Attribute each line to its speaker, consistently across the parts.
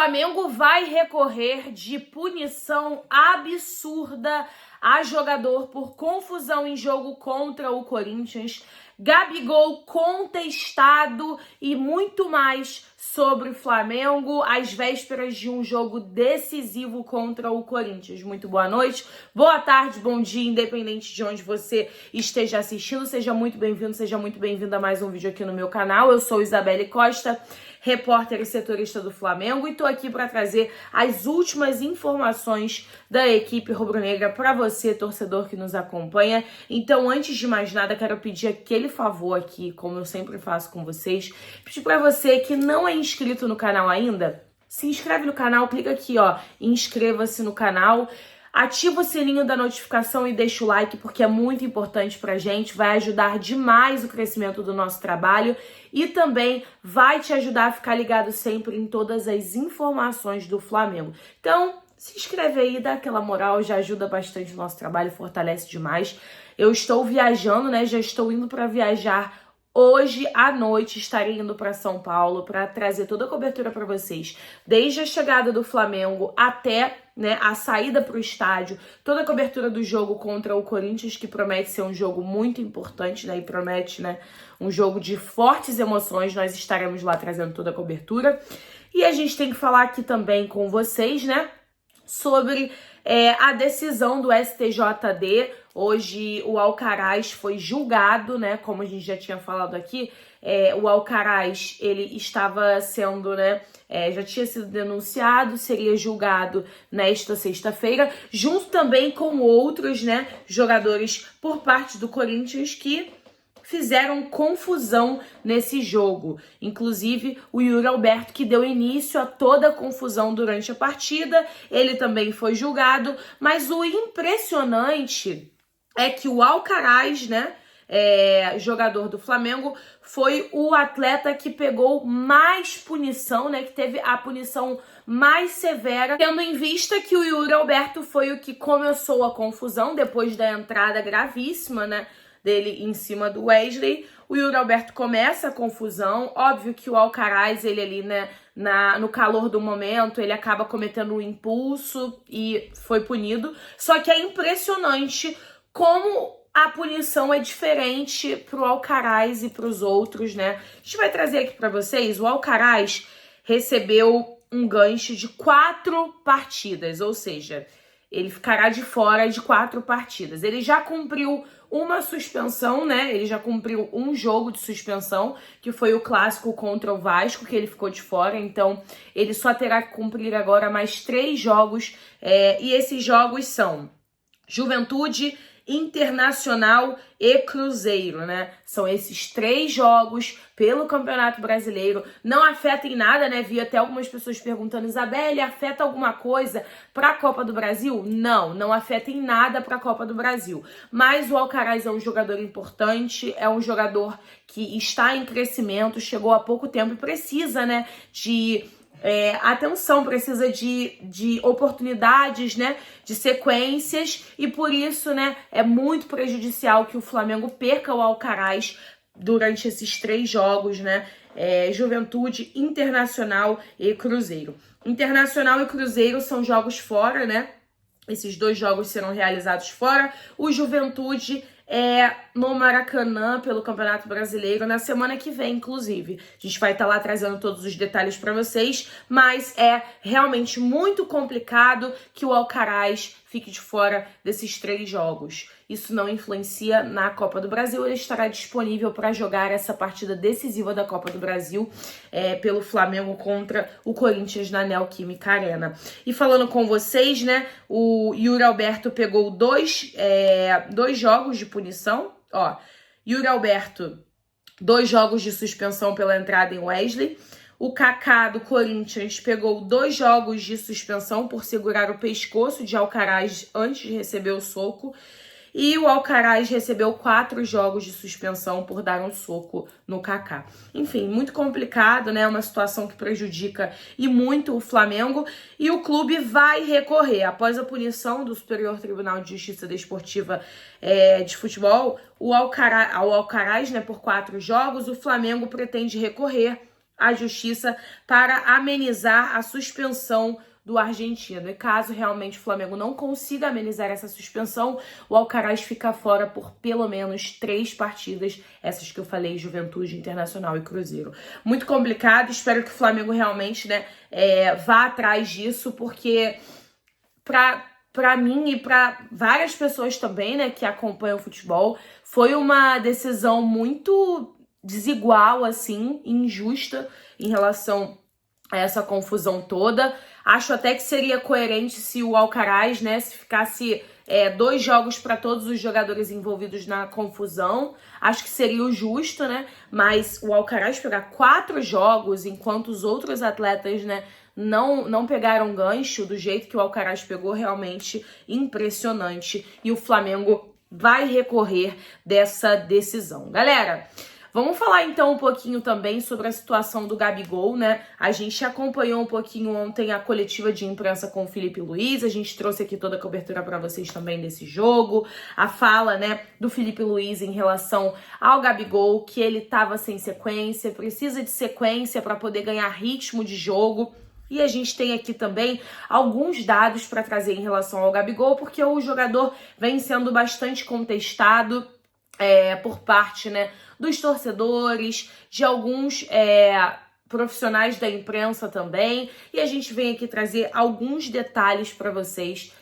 Speaker 1: Flamengo vai recorrer de punição absurda a jogador por confusão em jogo contra o Corinthians, Gabigol contestado e muito mais sobre o Flamengo às vésperas de um jogo decisivo contra o Corinthians. Muito boa noite, boa tarde, bom dia, independente de onde você esteja assistindo. Seja muito bem-vindo, seja muito bem-vinda a mais um vídeo aqui no meu canal. Eu sou Isabelle Costa, repórter e setorista do Flamengo, e tô aqui para trazer as últimas informações da equipe rubro-negra para você, torcedor que nos acompanha. Então, antes de mais nada, quero pedir aquele favor aqui, como eu sempre faço com vocês, pedir para você que não é inscrito no canal ainda, se inscreve no canal, clica aqui, ó, inscreva-se no canal. Ativa o sininho da notificação e deixa o like, porque é muito importante pra gente, vai ajudar demais o crescimento do nosso trabalho e também vai te ajudar a ficar ligado sempre em todas as informações do Flamengo. Então, se inscreve aí, dá aquela moral, já ajuda bastante o nosso trabalho, fortalece demais. Eu estou viajando, né? Já estou indo para viajar. Hoje à noite estarei indo para São Paulo para trazer toda a cobertura para vocês, desde a chegada do Flamengo até, né, a saída para o estádio, toda a cobertura do jogo contra o Corinthians, que promete ser um jogo muito importante, né, e promete, né, um jogo de fortes emoções. Nós estaremos lá trazendo toda a cobertura. E a gente tem que falar aqui também com vocês, né, sobre a decisão do STJD. Hoje o Alcaraz foi julgado, né? Como a gente já tinha falado aqui, o Alcaraz, ele estava sendo, né? Já tinha sido denunciado, seria julgado nesta sexta-feira, junto também com outros, né, jogadores por parte do Corinthians que fizeram confusão nesse jogo. Inclusive, o Yuri Alberto, que deu início a toda a confusão durante a partida, ele também foi julgado, mas o impressionante é que o Alcaraz, né, jogador do Flamengo, foi o atleta que pegou mais punição, né, que teve a punição mais severa, tendo em vista que o Yuri Alberto foi o que começou a confusão depois da entrada gravíssima, né, dele em cima do Wesley. O Yuri Alberto começa a confusão, óbvio que o Alcaraz, ele ali, né, no calor do momento, ele acaba cometendo um impulso e foi punido. Só que é impressionante como a punição é diferente pro Alcaraz e pros outros, né? A gente vai trazer aqui para vocês, o Alcaraz recebeu um gancho de 4 partidas, ou seja, ele ficará de fora de 4 partidas. Ele já cumpriu uma suspensão, né? Ele já cumpriu um jogo de suspensão, que foi o clássico contra o Vasco, que ele ficou de fora. Então, ele só terá que cumprir agora mais 3 jogos. E esses jogos são Juventude, Internacional e Cruzeiro, né? São esses 3 jogos pelo Campeonato Brasileiro. Não afeta em nada, né? Vi até algumas pessoas perguntando: Isabelle, afeta alguma coisa para a Copa do Brasil? Não, não afeta em nada para a Copa do Brasil. Mas o Alcaraz é um jogador importante, é um jogador que está em crescimento, chegou há pouco tempo e precisa, né, de atenção, precisa de oportunidades, né, de sequências, e por isso, né, é muito prejudicial que o Flamengo perca o Alcaraz durante esses 3 jogos, né, Juventude, Internacional e Cruzeiro. Internacional e Cruzeiro são jogos fora, né, esses 2 jogos serão realizados fora. O Juventude no Maracanã, pelo Campeonato Brasileiro, na semana que vem, inclusive. A gente vai estar lá trazendo todos os detalhes para vocês, mas é realmente muito complicado que o Alcaraz fique de fora desses 3 jogos. Isso não influencia na Copa do Brasil, ele estará disponível para jogar essa partida decisiva da Copa do Brasil pelo Flamengo contra o Corinthians na Neoquímica Arena. E falando com vocês, né, o Yuri Alberto pegou 2 jogos de punição. Ó, Yuri Alberto, 2 jogos de suspensão pela entrada em Wesley. O Kaká do Corinthians pegou 2 jogos de suspensão por segurar o pescoço de Alcaraz antes de receber o soco. E o Alcaraz recebeu 4 jogos de suspensão por dar um soco no Kaká. Enfim, muito complicado, né? Uma situação que prejudica e muito o Flamengo. E o clube vai recorrer. Após a punição do Superior Tribunal de Justiça Desportiva de Futebol, ao Alcaraz, né, por 4 jogos, o Flamengo pretende recorrer à justiça para amenizar a suspensão do argentino. E caso realmente o Flamengo não consiga amenizar essa suspensão, o Alcaraz fica fora por pelo menos 3 partidas, essas que eu falei, Juventude, Internacional e Cruzeiro. Muito complicado, espero que o Flamengo realmente, né, vá atrás disso, porque para mim e para várias pessoas também, né, que acompanham o futebol, foi uma decisão muito desigual, assim, injusta em relação a essa confusão toda. Acho até que seria coerente se o Alcaraz, né, se ficasse 2 jogos para todos os jogadores envolvidos na confusão. Acho que seria o justo, né? Mas o Alcaraz pegar 4 jogos, enquanto os outros atletas, né, não pegaram gancho do jeito que o Alcaraz pegou, realmente impressionante. E o Flamengo vai recorrer dessa decisão. Galera, vamos falar então um pouquinho também sobre a situação do Gabigol, né? A gente acompanhou um pouquinho ontem a coletiva de imprensa com o Filipe Luiz, a gente trouxe aqui toda a cobertura para vocês também desse jogo, a fala, né, do Filipe Luiz em relação ao Gabigol, que ele estava sem sequência, precisa de sequência para poder ganhar ritmo de jogo. E a gente tem aqui também alguns dados para trazer em relação ao Gabigol, porque o jogador vem sendo bastante contestado por parte, né, dos torcedores, de alguns profissionais da imprensa também. E a gente vem aqui trazer alguns detalhes para vocês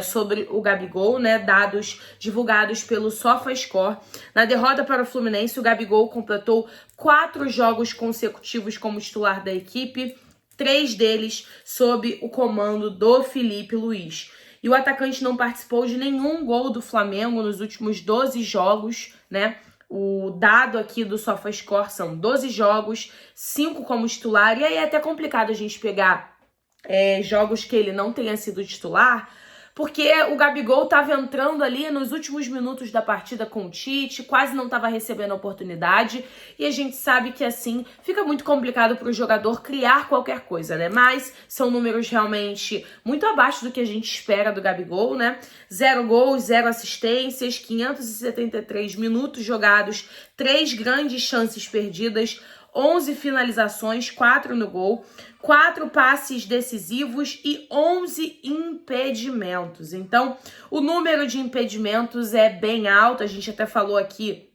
Speaker 1: sobre o Gabigol, né, dados divulgados pelo SofaScore. Na derrota para o Fluminense, o Gabigol completou 4 jogos consecutivos como titular da equipe, 3 deles sob o comando do Filipe Luiz. E o atacante não participou de nenhum gol do Flamengo nos últimos 12 jogos, né? O dado aqui do SofaScore são 12 jogos, 5 como titular. E aí é até complicado a gente pegar jogos que ele não tenha sido titular, porque o Gabigol estava entrando ali nos últimos minutos da partida com o Tite, quase não estava recebendo a oportunidade, e a gente sabe que assim fica muito complicado para o jogador criar qualquer coisa, né? Mas são números realmente muito abaixo do que a gente espera do Gabigol, né? 0 gols, 0 assistências, 573 minutos jogados, 3 grandes chances perdidas, 11 finalizações, 4 no gol, 4 passes decisivos e 11 impedimentos. Então, o número de impedimentos é bem alto. A gente até falou aqui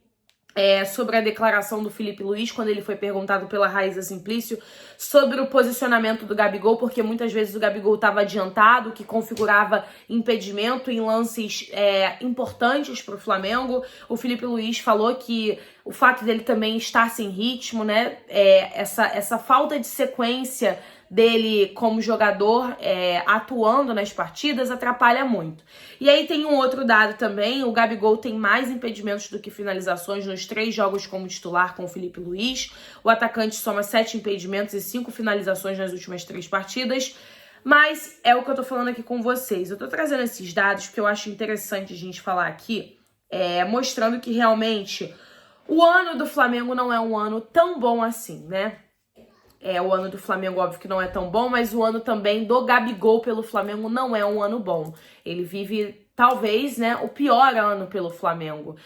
Speaker 1: sobre a declaração do Filipe Luiz, quando ele foi perguntado pela Raíza Simplício sobre o posicionamento do Gabigol, porque muitas vezes o Gabigol estava adiantado, que configurava impedimento em lances importantes para o Flamengo. O Filipe Luiz falou que o fato dele também estar sem ritmo, né, essa falta de sequência dele como jogador atuando nas partidas atrapalha muito. E aí tem um outro dado também, o Gabigol tem mais impedimentos do que finalizações nos 3 jogos como titular com o Filipe Luiz. O atacante soma 7 impedimentos e 5 finalizações nas últimas 3 partidas. Mas é o que eu tô falando aqui com vocês. Eu tô trazendo esses dados porque eu acho interessante a gente falar aqui, mostrando que realmente o ano do Flamengo não é um ano tão bom assim, né? O ano do Flamengo, óbvio que não é tão bom, mas o ano também do Gabigol pelo Flamengo não é um ano bom. Ele vive, talvez, né, o pior ano pelo Flamengo.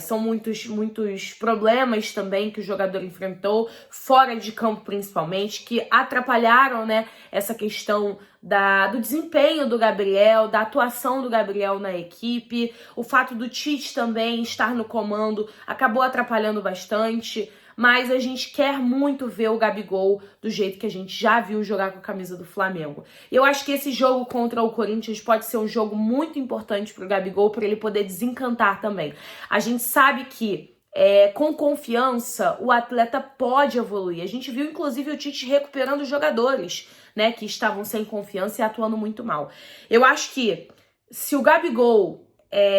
Speaker 1: São muitos problemas também que o jogador enfrentou, fora de campo principalmente, que atrapalharam, né, essa questão do desempenho do Gabriel, da atuação do Gabriel na equipe. O fato do Tite também estar no comando acabou atrapalhando bastante. Mas a gente quer muito ver o Gabigol do jeito que a gente já viu jogar com a camisa do Flamengo. E eu acho que esse jogo contra o Corinthians pode ser um jogo muito importante para o Gabigol, para ele poder desencantar também. A gente sabe que com confiança o atleta pode evoluir. A gente viu inclusive o Tite recuperando jogadores, né, que estavam sem confiança e atuando muito mal. Eu acho que se o Gabigol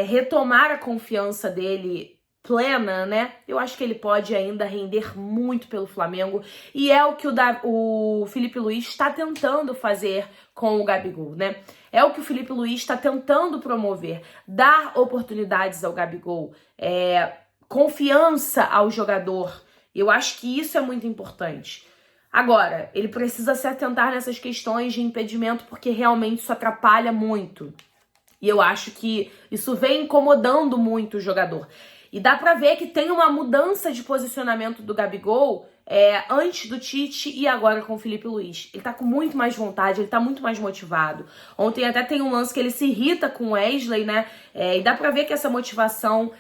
Speaker 1: retomar a confiança dele plena, né? Eu acho que ele pode ainda render muito pelo Flamengo. E é o que o Filipe Luiz está tentando fazer com o Gabigol, né? É o que o Filipe Luiz está tentando promover. Dar oportunidades ao Gabigol. Confiança ao jogador. Eu acho que isso é muito importante. Agora, ele precisa se atentar nessas questões de impedimento, porque realmente isso atrapalha muito. E eu acho que isso vem incomodando muito o jogador. E dá pra ver que tem uma mudança de posicionamento do Gabigol antes do Tite e agora com o Felipe Luiz. Ele tá com muito mais vontade, ele tá muito mais motivado. Ontem até tem um lance que ele se irrita com o Wesley, né? E dá pra ver que essa motivação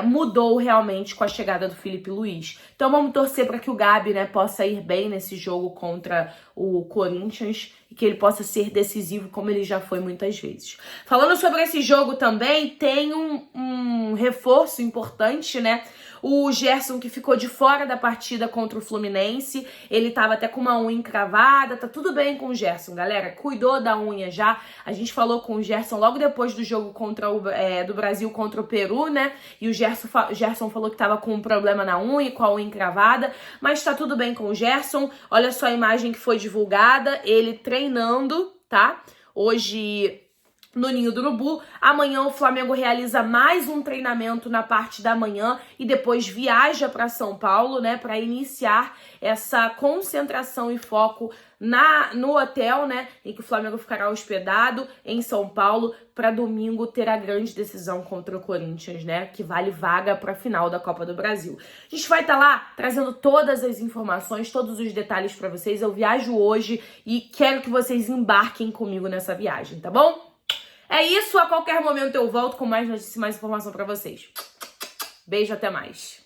Speaker 1: mudou realmente com a chegada do Felipe Luiz. Então vamos torcer para que o Gabi, né, possa ir bem nesse jogo contra o Corinthians e que ele possa ser decisivo como ele já foi muitas vezes. Falando sobre esse jogo também, tem um reforço importante, né? O Gerson, que ficou de fora da partida contra o Fluminense, ele tava até com uma unha encravada, tá tudo bem com o Gerson, galera, cuidou da unha já. A gente falou com o Gerson logo depois do jogo contra do Brasil contra o Peru, né? E o Gerson falou que tava com um problema na unha, com a unha encravada, mas tá tudo bem com o Gerson. Olha só a imagem que foi divulgada, ele treinando, tá? Hoje no Ninho do Urubu. Amanhã o Flamengo realiza mais um treinamento na parte da manhã e depois viaja para São Paulo, né, para iniciar essa concentração e foco no hotel, né, em que o Flamengo ficará hospedado em São Paulo para domingo ter a grande decisão contra o Corinthians, né, que vale vaga para a final da Copa do Brasil. A gente vai estar lá trazendo todas as informações, todos os detalhes para vocês. Eu viajo hoje e quero que vocês embarquem comigo nessa viagem, tá bom? É isso, a qualquer momento eu volto com mais notícias e mais informação pra vocês. Beijo, até mais.